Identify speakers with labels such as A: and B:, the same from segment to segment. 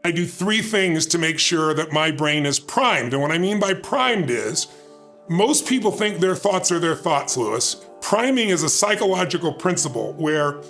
A: I do 3 things to make sure that my brain is primed. And what I mean by primed is, most people think their thoughts are their thoughts, Lewis. Priming is a psychological principle where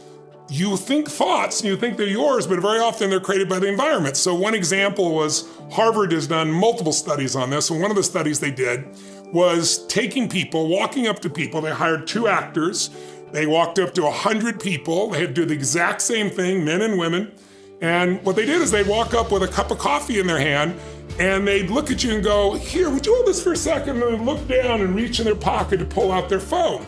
A: you think thoughts and you think they're yours, but very often they're created by the environment. So one example was Harvard has done multiple studies on this. And one of the studies they did was taking people, walking up to people. They hired 2 actors. They walked up to 100 people. They had to do the exact same thing, men and women. And what they did is they'd walk up with a cup of coffee in their hand and they'd look at you and go, here, would you hold this for a second? And they'd look down and reach in their pocket to pull out their phone.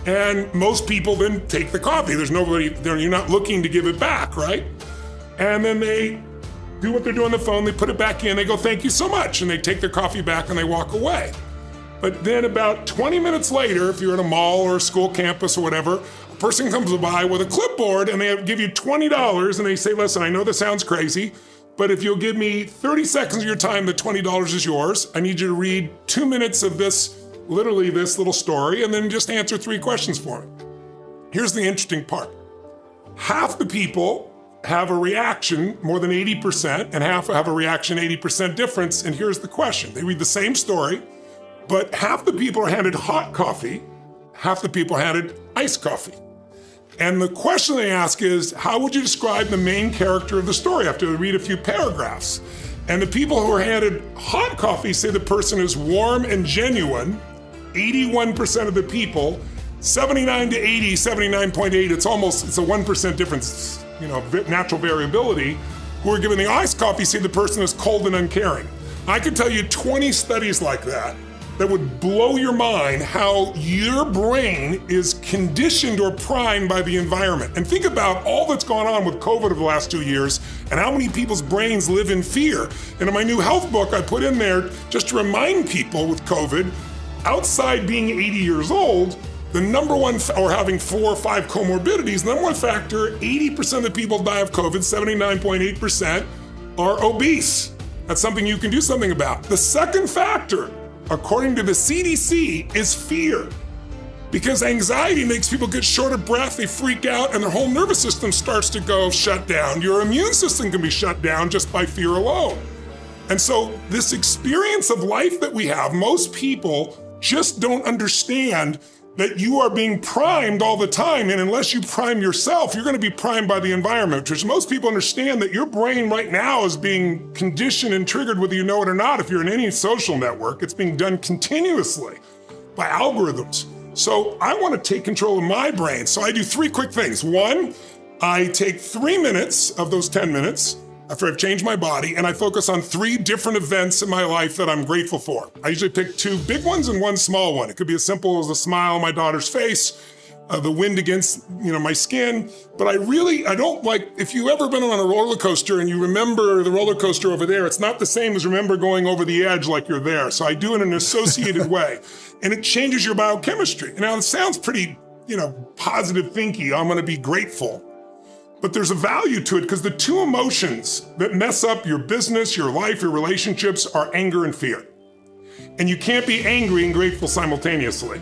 A: And most people then take the coffee. There's nobody there, you're not looking to give it back, right? And then they do what they're doing on the phone, they put it back in, they go, thank you so much, and they take their coffee back and they walk away. But then about 20 minutes later, if you're at a mall or a school campus or whatever, a person comes by with a clipboard and they give you $20 and they say, listen, I know this sounds crazy, but if you'll give me 30 seconds of your time, the $20 is yours. I need you to read 2 minutes of this, literally this little story, and then just answer 3 questions for me. Here's the interesting part. Half the people have a reaction, more than 80%, and half have a reaction 80% difference, and here's the question. They read the same story, but half the people are handed hot coffee, half the people are handed iced coffee. And the question they ask is, how would you describe the main character of the story after they read a few paragraphs? And the people who are handed hot coffee say the person is warm and genuine, 81% of the people, 79 to 80, 79.8, it's a 1% difference, natural variability, who are given the iced coffee say the person is cold and uncaring. I could tell you 20 studies like that would blow your mind how your brain is conditioned or primed by the environment. And think about all that's gone on with COVID over the last 2 years and how many people's brains live in fear. And in my new health book, I put in there just to remind people with COVID, outside being 80 years old, the number one, or having 4 or 5 comorbidities, the number one factor, 80% of the people die of COVID, 79.8% are obese. That's something you can do something about. The second factor, according to the CDC, is fear. Because anxiety makes people get short of breath, they freak out, and their whole nervous system starts to go shut down. Your immune system can be shut down just by fear alone. And so this experience of life that we have, most people just don't understand that you are being primed all the time. And unless you prime yourself, you're going to be primed by the environment, which most people understand that your brain right now is being conditioned and triggered whether you know it or not. If you're in any social network, it's being done continuously by algorithms. So I want to take control of my brain. So I do 3 quick things. 1, I take 3 minutes of those 10 minutes after I've changed my body, and I focus on 3 different events in my life that I'm grateful for. I usually pick 2 big ones and 1 small one. It could be as simple as a smile on my daughter's face, the wind against my skin. But I don't like, if you've ever been on a roller coaster and you remember the roller coaster over there, it's not the same as remember going over the edge like you're there. So I do it in an associated way, and it changes your biochemistry. Now it sounds pretty, positive thinky. I'm gonna be grateful. But there's a value to it because the 2 emotions that mess up your business, your life, your relationships are anger and fear. And you can't be angry and grateful simultaneously.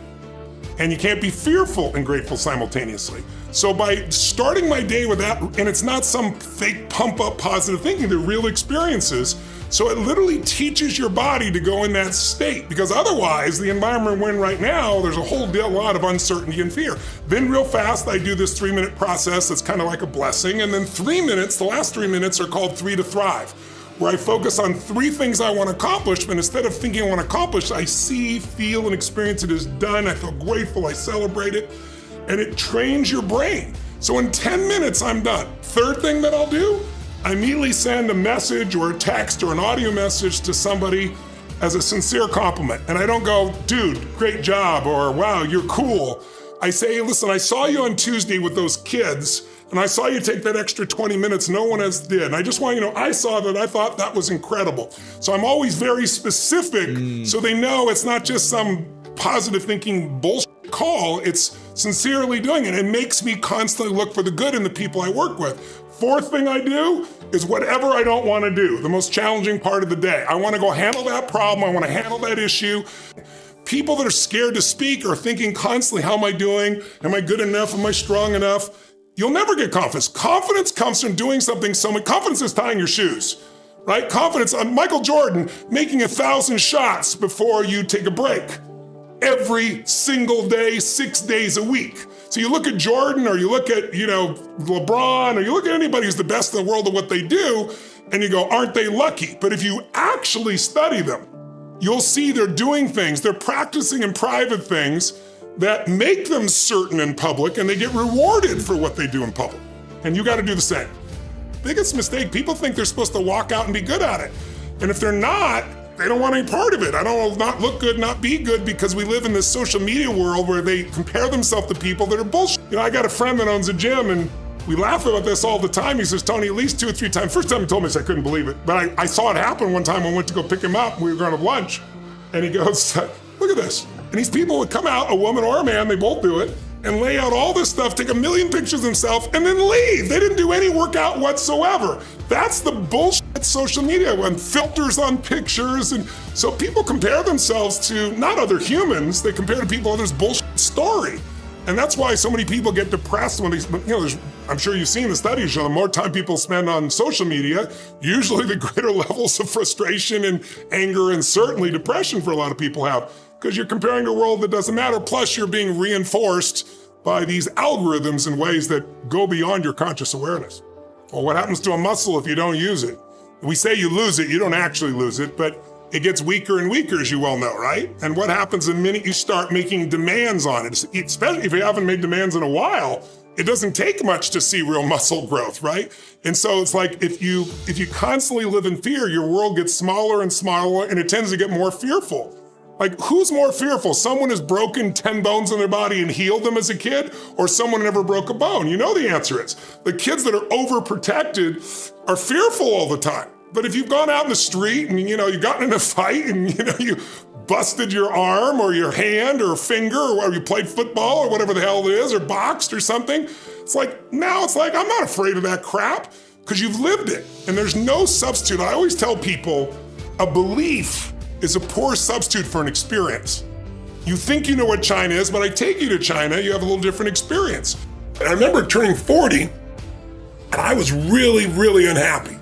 A: And you can't be fearful and grateful simultaneously. So by starting my day with that, and it's not some fake pump up positive thinking, they're real experiences. So it literally teaches your body to go in that state, because otherwise the environment we're in right now, there's a whole lot of uncertainty and fear. Then real fast, I do this 3-minute process that's kind of like a blessing. And then 3 minutes, the last 3 minutes are called 3 to Thrive, where I focus on 3 things I want to accomplish, but instead of thinking I want to accomplish, I see, feel, and experience it as done. I feel grateful, I celebrate it, and it trains your brain. So in 10 minutes, I'm done. Third thing that I'll do, I immediately send a message or a text or an audio message to somebody as a sincere compliment. And I don't go, dude, great job, or wow, you're cool. I say, hey, listen, I saw you on Tuesday with those kids, and I saw you take that extra 20 minutes no one else did. And I just want you to know, I saw that, I thought that was incredible. So I'm always very specific so they know it's not just some positive thinking bullshit call, it's sincerely doing it. It makes me constantly look for the good in the people I work with. 4th thing I do is whatever I don't want to do, the most challenging part of the day. I want to go handle that problem, I want to handle that issue. People that are scared to speak are thinking constantly, how am I doing? Am I good enough? Am I strong enough? you'll never get confidence. Confidence comes from doing something confidence is tying your shoes, right? Confidence, Michael Jordan making 1,000 shots before you take a break. Every single day, 6 days a week. So you look at Jordan, or you look at, LeBron, or you look at anybody who's the best in the world at what they do, and you go, aren't they lucky? But if you actually study them, you'll see they're doing things, they're practicing in private things that make them certain in public, and they get rewarded for what they do in public. And you gotta do the same. Biggest mistake, people think they're supposed to walk out and be good at it. And if they're not, they don't want any part of it. I don't not look good, not be good, because we live in this social media world where they compare themselves to people that are bullshit. I got a friend that owns a gym, and we laugh about this all the time. He says, Tony, at least 2 or 3 times. First time he told me this, I couldn't believe it. But I saw it happen one time. I went to go pick him up. We were going to lunch. And he goes, look at this. And these people would come out, a woman or a man, they both do it, and lay out all this stuff, take a million pictures of themselves, and then leave. They didn't do any workout whatsoever. That's the bullshit social media, when filters on pictures. And so people compare themselves to not other humans, they compare to people on this bullshit story. And that's why so many people get depressed when I'm sure you've seen the studies show the more time people spend on social media, usually the greater levels of frustration and anger and certainly depression for a lot of people have, because you're comparing to a world that doesn't matter. Plus you're being reinforced by these algorithms in ways that go beyond your conscious awareness. Well, what happens to a muscle if you don't use it? We say you lose it, you don't actually lose it, but it gets weaker and weaker, as you well know, right? And what happens the minute you start making demands on it, especially if you haven't made demands in a while, it doesn't take much to see real muscle growth, right? And so it's like if you constantly live in fear, your world gets smaller and smaller, and it tends to get more fearful. Like, who's more fearful? Someone who's broken 10 bones in their body and healed them as a kid, or someone who never broke a bone? You know the answer is. The kids that are overprotected are fearful all the time. But if you've gone out in the street and, you've gotten in a fight and, you busted your arm or your hand or finger, or you played football or whatever the hell it is, or boxed or something, now it's like, I'm not afraid of that crap, because you've lived it. And there's no substitute. I always tell people, a belief is a poor substitute for an experience. You think you know what China is, but I take you to China, you have a little different experience. And I remember turning 40, and I was really, really unhappy.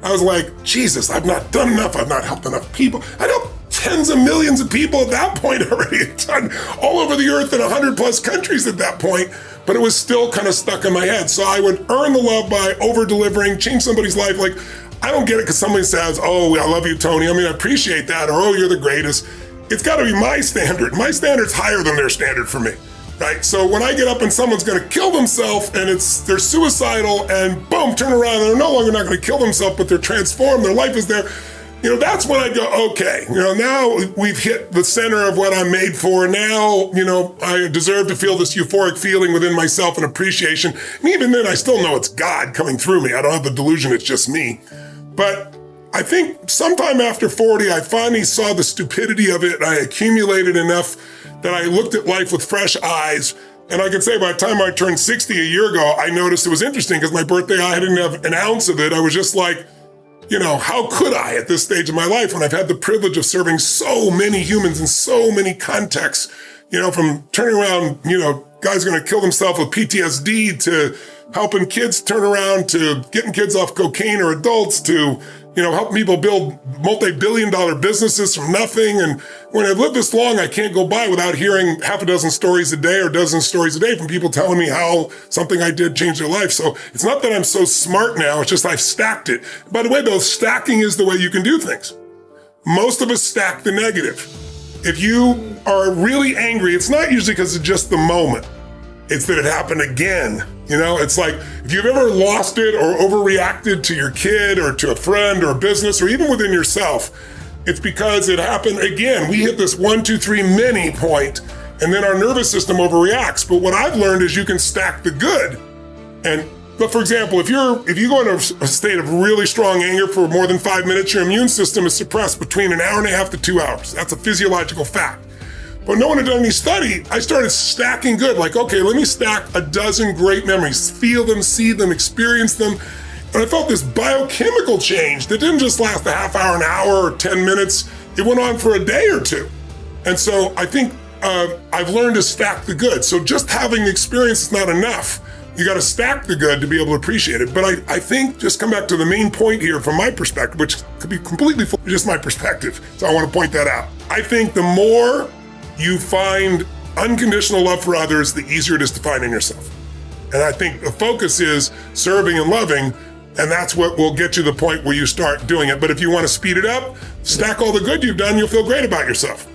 A: I was like, Jesus, I've not done enough. I've not helped enough people. I know tens of millions of people at that point already, done all over the earth in 100 plus countries at that point, but it was still kind of stuck in my head. So I would earn the love by over-delivering, change somebody's life. Like, I don't get it because somebody says, oh, I love you, Tony. I appreciate that. Or, oh, you're the greatest. It's got to be my standard. My standard's higher than their standard for me, right? So when I get up and someone's going to kill themselves and they're suicidal and boom, turn around and they're no longer not going to kill themselves, but they're transformed, their life is there. That's when I go, okay, now we've hit the center of what I'm made for. Now, I deserve to feel this euphoric feeling within myself and appreciation. And even then, I still know it's God coming through me. I don't have the delusion it's just me. But I think sometime after 40, I finally saw the stupidity of it. I accumulated enough that I looked at life with fresh eyes. And I can say by the time I turned 60 a year ago, I noticed it was interesting because my birthday, I didn't have an ounce of it. I was just like, how could I at this stage of my life when I've had the privilege of serving so many humans in so many contexts, from turning around, guys going to kill themselves with PTSD to helping kids turn around to getting kids off cocaine or adults to, helping people build multi-billion-dollar businesses from nothing. And when I've lived this long, I can't go by without hearing half a dozen stories a day or dozen stories a day from people telling me how something I did changed their life. So it's not that I'm so smart now, it's just I've stacked it. By the way, though, stacking is the way you can do things. Most of us stack the negative. If you are really angry, it's not usually because of just the moment. It's that it happened again. It's like if you've ever lost it or overreacted to your kid or to a friend or a business or even within yourself, it's because it happened again. We hit this 1, 2, 3 mini point, and then our nervous system overreacts. But what I've learned is you can stack the good. But for example, if you go into a state of really strong anger for more than 5 minutes, your immune system is suppressed between an hour and a half to 2 hours. That's a physiological fact. But no one had done any study. I started stacking good. Like, okay, let me stack a dozen great memories, feel them, see them, experience them. And I felt this biochemical change that didn't just last a half hour, an hour, or 10 minutes. It went on for a day or two. And so I think I've learned to stack the good. So just having the experience is not enough. You got to stack the good to be able to appreciate it. But I think, just come back to the main point here from my perspective, which could be completely just my perspective, so I want to point that out. I think the more you find unconditional love for others, the easier it is to find in yourself. And I think the focus is serving and loving, and that's what will get you to the point where you start doing it. But if you want to speed it up, stack all the good you've done, you'll feel great about yourself.